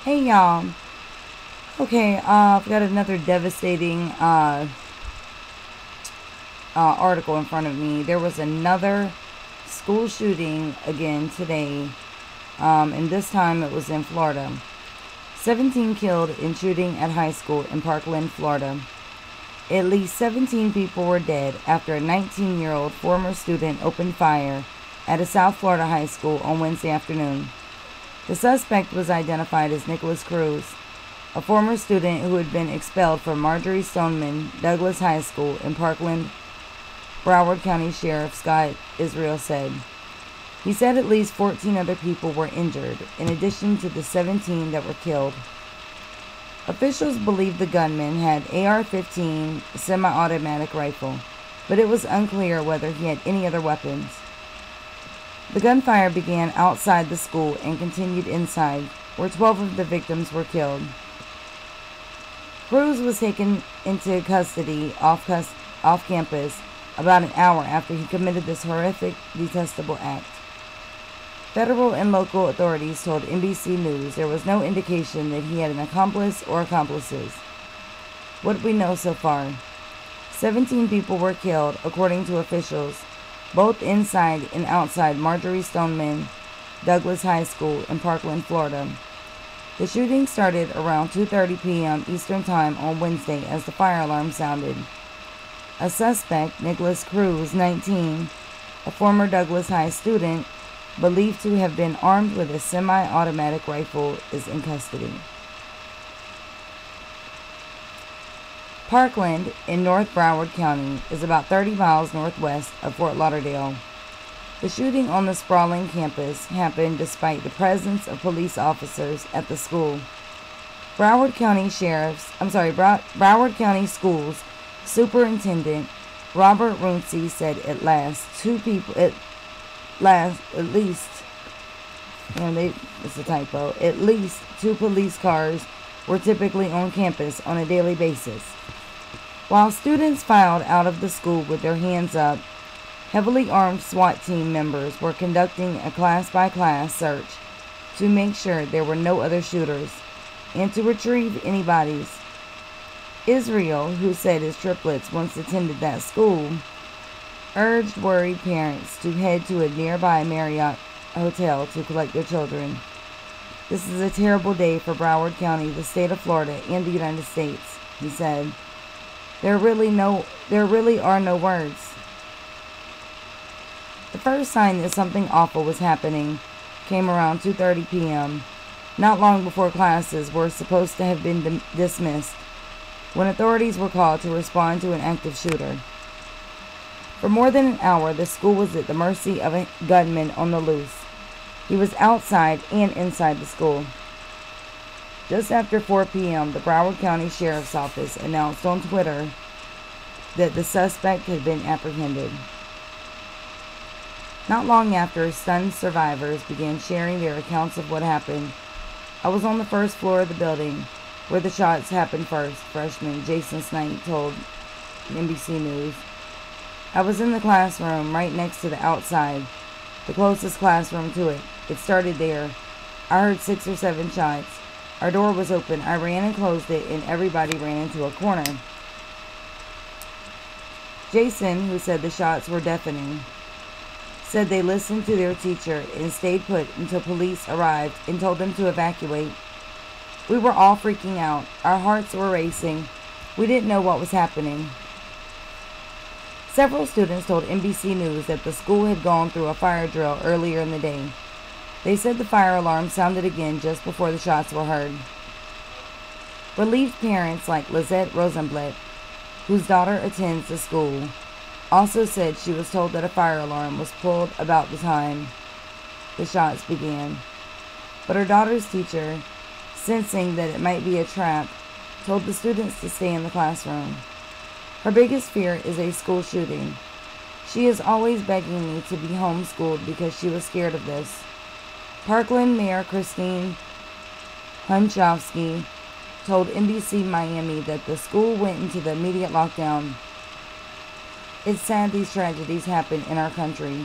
Hey y'all. Okay, I've got another devastating article in front of me. There was another school shooting again today, and this time it was in Florida. 17 killed in shooting at high school in Parkland, Florida. At least 17 people were dead after a 19-year-old former student opened fire at a South Florida high school on Wednesday afternoon. The suspect was identified as Nicholas Cruz, a former student who had been expelled from Marjory Stoneman Douglas High School in Parkland. Broward County Sheriff Scott Israel said. He said at least 14 other people were injured, in addition to the 17 that were killed. Officials believe the gunman had AR-15 semi-automatic rifle, but it was unclear whether he had any other weapons. The gunfire began outside the school and continued inside, where 12 of the victims were killed. Cruz was taken into custody off campus about an hour after he committed this horrific, detestable act. Federal and local authorities told NBC News there was no indication that he had an accomplice or accomplices. What we know so far: 17 people were killed, according to officials, both inside and outside Marjory Stoneman Douglas High School in Parkland, Florida. The shooting started around 2:30 p.m. Eastern Time on Wednesday as the fire alarm sounded. A suspect, Nicholas Cruz, 19, a former Douglas High student, believed to have been armed with a semi-automatic rifle, is in custody. Parkland in North Broward County is about 30 miles northwest of Fort Lauderdale. The shooting on the sprawling campus happened despite the presence of police officers at the school. Broward County Schools Superintendent Robert Runcie said at least two police cars were typically on campus on a daily basis. While students filed out of the school with their hands up, heavily armed SWAT team members were conducting a class-by-class search to make sure there were no other shooters and to retrieve any bodies. Israel, who said his triplets once attended that school, urged worried parents to head to a nearby Marriott hotel to collect their children. This is a terrible day for Broward County, the state of Florida, and the United States, he said. There really are no words. The first sign that something awful was happening came around 2:30 p.m., not long before classes were supposed to have been dismissed, when authorities were called to respond to an active shooter. For more than an hour, the school was at the mercy of a gunman on the loose. He was outside and inside the school. Just after 4 p.m., the Broward County Sheriff's Office announced on Twitter that the suspect had been apprehended. Not long after, stunned survivors began sharing their accounts of what happened. I was on the first floor of the building, where the shots happened first, freshman Jason Snight told NBC News. I was in the classroom right next to the outside, the closest classroom to it. It started there. I heard 6 or 7 shots. Our door was open. I ran and closed it, and everybody ran into a corner. Jason, who said the shots were deafening, said they listened to their teacher and stayed put until police arrived and told them to evacuate. We were all freaking out. Our hearts were racing. We didn't know what was happening. Several students told NBC News that the school had gone through a fire drill earlier in the day. They said the fire alarm sounded again just before the shots were heard. Relieved parents like Lizette Rosenblatt, whose daughter attends the school, also said she was told that a fire alarm was pulled about the time the shots began. But her daughter's teacher, sensing that it might be a trap, told the students to stay in the classroom. Her biggest fear is a school shooting. She is always begging me to be homeschooled because she was scared of this. Parkland Mayor Christine Hunchovsky told NBC Miami that the school went into the immediate lockdown. It's sad these tragedies happen in our country.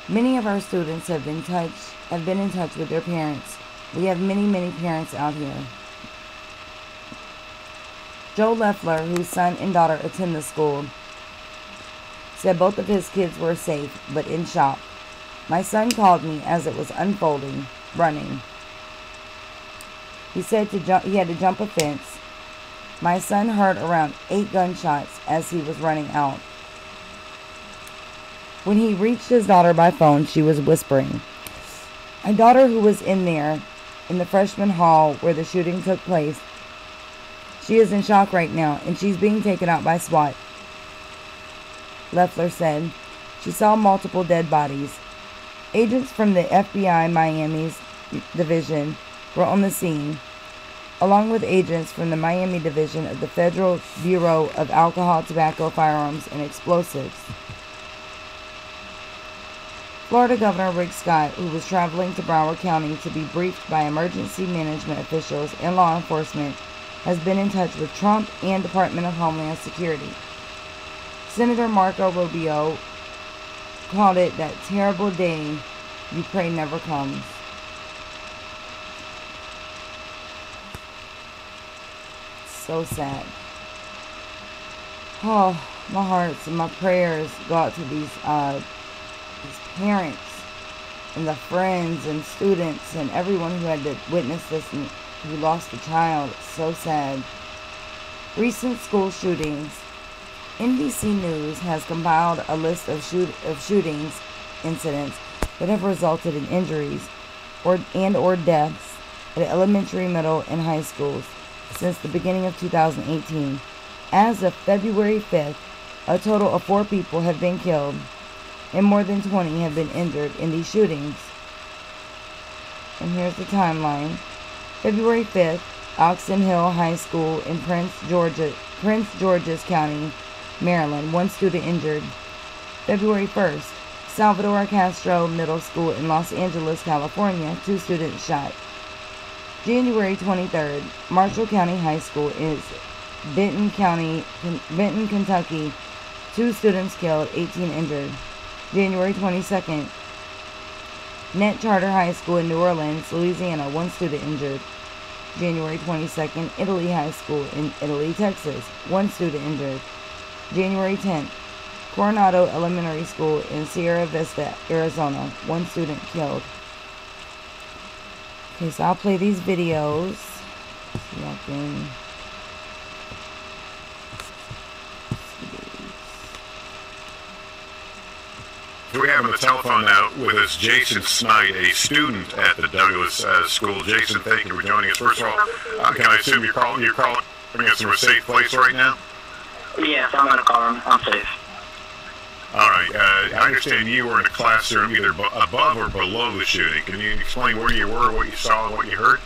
Many of our students have been in touch with their parents We have many, many parents out here. Joe Leffler, whose son and daughter attend the school, said both of his kids were safe, but in shock. My son called me as it was unfolding, running. He said he had to jump a fence. My son heard around 8 gunshots as he was running out. When he reached his daughter by phone, she was whispering. My daughter, who was in there, in the freshman hall where the shooting took place, she is in shock right now, and she's being taken out by SWAT. Leffler said she saw multiple dead bodies. Agents from the FBI Miami's division were on the scene, along with agents from the Miami division of the Federal Bureau of Alcohol, Tobacco, Firearms, and Explosives. Florida Governor Rick Scott, who was traveling to Broward County to be briefed by emergency management officials and law enforcement, has been in touch with Trump and Department of Homeland Security. Senator Marco Rubio called it that terrible day you pray never comes. So sad. Oh, my hearts and my prayers go out to these parents and the friends and students and everyone who had to witness this and who lost a child. It's so sad. Recent school shootings. NBC News has compiled a list of shootings incidents that have resulted in injuries or deaths at elementary, middle, and high schools since the beginning of 2018. As of February 5th, a total of 4 people have been killed and more than 20 have been injured in these shootings. And here's the timeline. February 5th, Oxon Hill High School in Prince George's County, Maryland, 1 student injured. February 1st, Salvador Castro Middle School in Los Angeles, California, 2 students shot. January 23rd, Marshall County High School in Benton, Kentucky, 2 students killed, 18 injured. January 22nd, Net Charter High School in New Orleans, Louisiana, 1 student injured. January 22nd, Italy High School in Italy, Texas, 1 student injured. January 10th, Coronado Elementary School in Sierra Vista, Arizona, 1 student killed. Okay, so I'll play these videos so y'all can We have on the telephone now with us Jason Snight, a student at the Douglas School. Jason, thank you for joining us. First of all, can I assume you're calling us from a safe place right now? Yes, I'm in a car. I'm safe. All right. I understand you were in a classroom either above or below the shooting. Can you explain where you were, what you saw, and what you heard?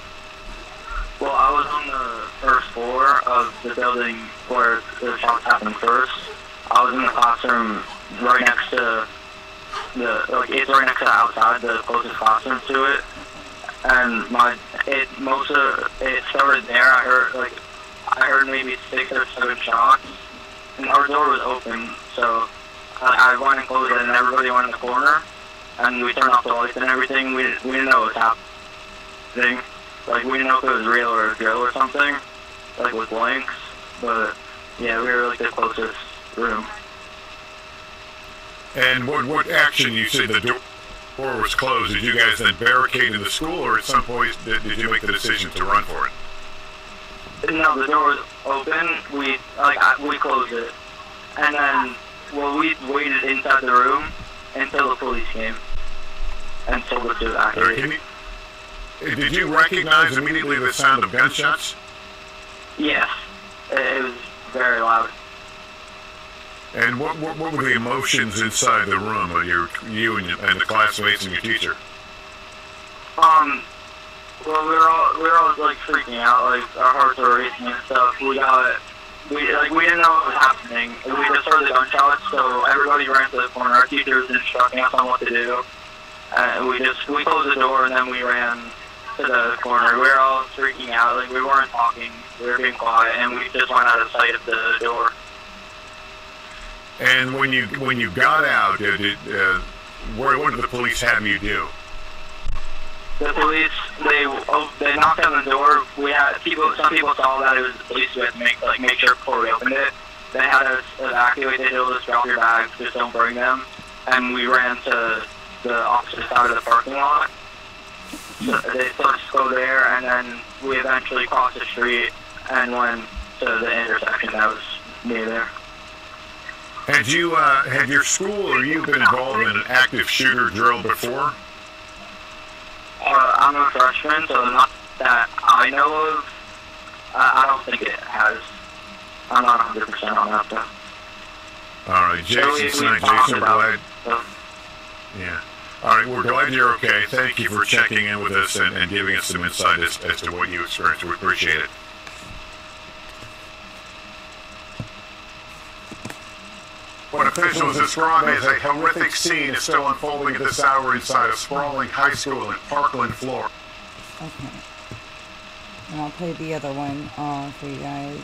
Well, I was on the first floor of the building where the shots happened first. I was in the classroom right next to it's right next to the outside, the closest classroom to it. And it started there. I heard maybe 6 or 7 shots, and our door was open, so I went and closed it, and everybody went in the corner, and we turned off the lights and everything. We didn't know what was happening. Like, we didn't know if it was real or a drill or something, like with blanks. But yeah, we were like the closest room. And what action? You said the door was closed. Did you guys then barricade in the school, or at some point did you make the decision to run for it? No, the door was open. We closed it, and then we waited inside the room until the police came and told us to evacuate. Did you recognize immediately the sound of gunshots? Yes, it was very loud. And what were the emotions inside the room of you and the classmates and your teacher? Well, we were all like freaking out, like our hearts were racing and stuff. We didn't know what was happening. We just heard the gunshots, so everybody ran to the corner. Our teacher was instructing us on what to do, and we closed the door and then we ran to the corner. We were all freaking out, like we weren't talking. We were being quiet, and we just went out of sight of the door. And when you got out, what did the police have you do? The police they knocked on the door. We had some people saw that it was the police. We had to make sure before we opened it. They had us evacuate. They told us drop your bags, just don't bring them. And we ran to the opposite side of the parking lot. So they told us to go there, and then we eventually crossed the street and went to the intersection that was near there. Had your school or you been involved in an active shooter drill before? I'm a freshman, so not that I know of. I don't think it has. I'm not 100% on that stuff. All right, Jason, we're glad. Yeah. All right, we're glad you're okay. Thank you for checking in with us and giving us some insight as to what you experienced. We appreciate it. What officials describe as a horrific scene is still unfolding at this hour inside a sprawling high school in Parkland, Florida. Okay. And I'll play the other one for you guys.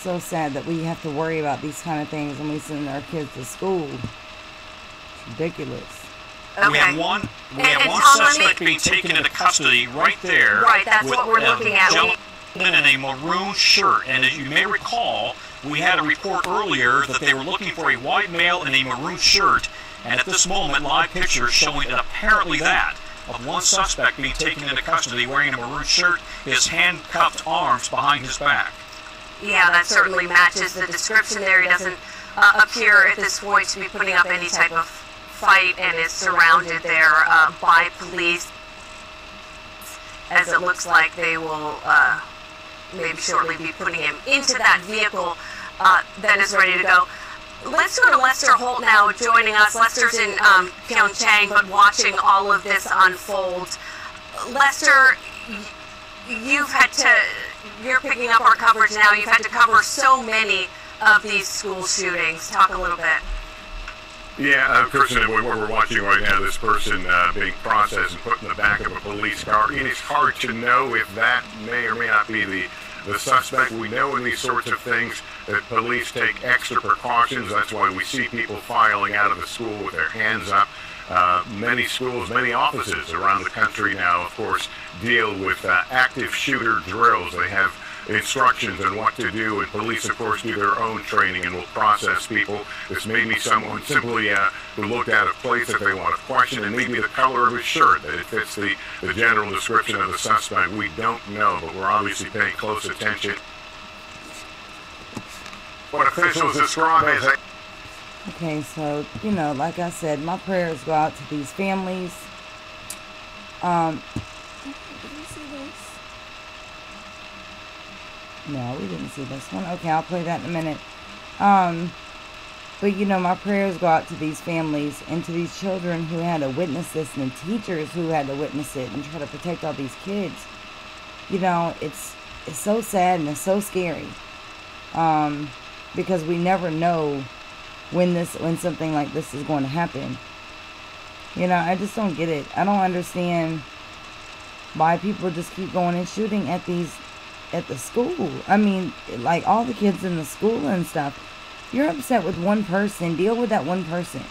So sad that we have to worry about these kind of things when we send our kids to school. It's ridiculous. Okay. We have one suspect being taken into custody right there. Right, that's what we're looking at. In a maroon shirt, and as you may recall, we had a report earlier that they were looking for a white male in a maroon shirt, and at this moment, live pictures showing apparently that of one suspect being taken into custody wearing a maroon shirt, his handcuffed arms behind his back. Yeah, that certainly matches the description there. He doesn't appear at this point to be putting up any type of fight, and is surrounded there by police, as it looks like they will maybe shortly be putting him into that vehicle that is ready to go. Let's go to Lester Holt now, joining us. Lester's in Pyeongchang, but watching all of this unfold. Lester, you're picking up our coverage now. You've had to cover so many of these school shootings. Talk a little bit. Yeah, Kirsten, what we're watching right now, this person being processed and put in the back of a police car. And it's hard to know if that may or may not be the suspect. We know in these sorts of things that police take extra precautions. That's why we see people filing out of the school with their hands up. Many schools, many offices around the country now, of course, deal with active shooter drills. They have instructions on what to do, and police, of course, do their own training and will process people. This may be someone simply who looked at a place that they want to question, and maybe the color of his shirt, that it fits the general description of the suspect. We don't know, but we're obviously paying close attention. What officials describe as a... Okay, so, like I said, my prayers go out to these families. Did we see this? No, we didn't see this one. Okay, I'll play that in a minute. But, my prayers go out to these families and to these children who had to witness this, and the teachers who had to witness it and try to protect all these kids. It's so sad and it's so scary. Because we never know when something like this is going to happen. I just don't get it. I don't understand why people just keep going and shooting at the school. I mean, like all the kids in the school and stuff. You're upset with one person, deal with that one person.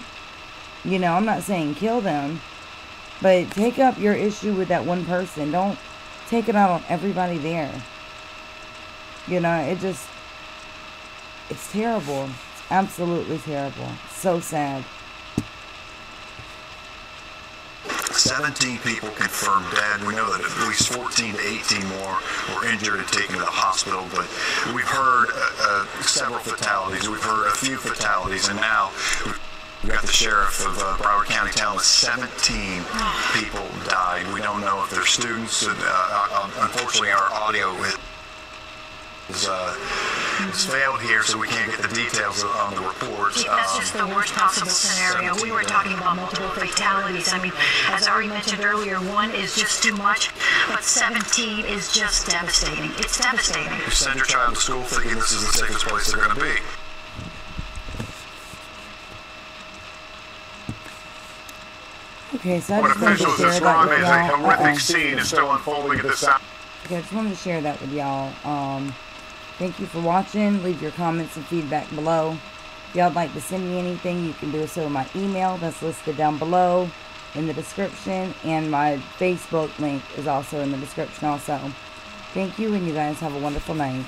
I'm not saying kill them, but take up your issue with that one person. Don't take it out on everybody there. It's terrible. It's absolutely terrible. So sad. 17 people confirmed dead. We know that at least 14 to 18 more were injured and taken to the hospital, but we've heard several fatalities. We've heard a few fatalities, and now we've got the sheriff of Broward County telling us 17 people died. We don't know if they're students. Unfortunately, our audio is failed here, so we can't get the details on the reports. That's just the worst possible scenario. We were talking about multiple fatalities. I mean, as Ari mentioned earlier, one is just too much, but 17 is just devastating. It's devastating. You send your child to school thinking this is the safest place they're going to be. Okay, so I just wanted to share that with y'all. A horrific scene is still unfolding at this hour. Okay, I just wanted to share that with y'all. Thank you for watching. Leave your comments and feedback below. If y'all would like to send me anything, you can do so in my email that's listed down below in the description, and my Facebook link is also in the description also. Thank you, and you guys have a wonderful night.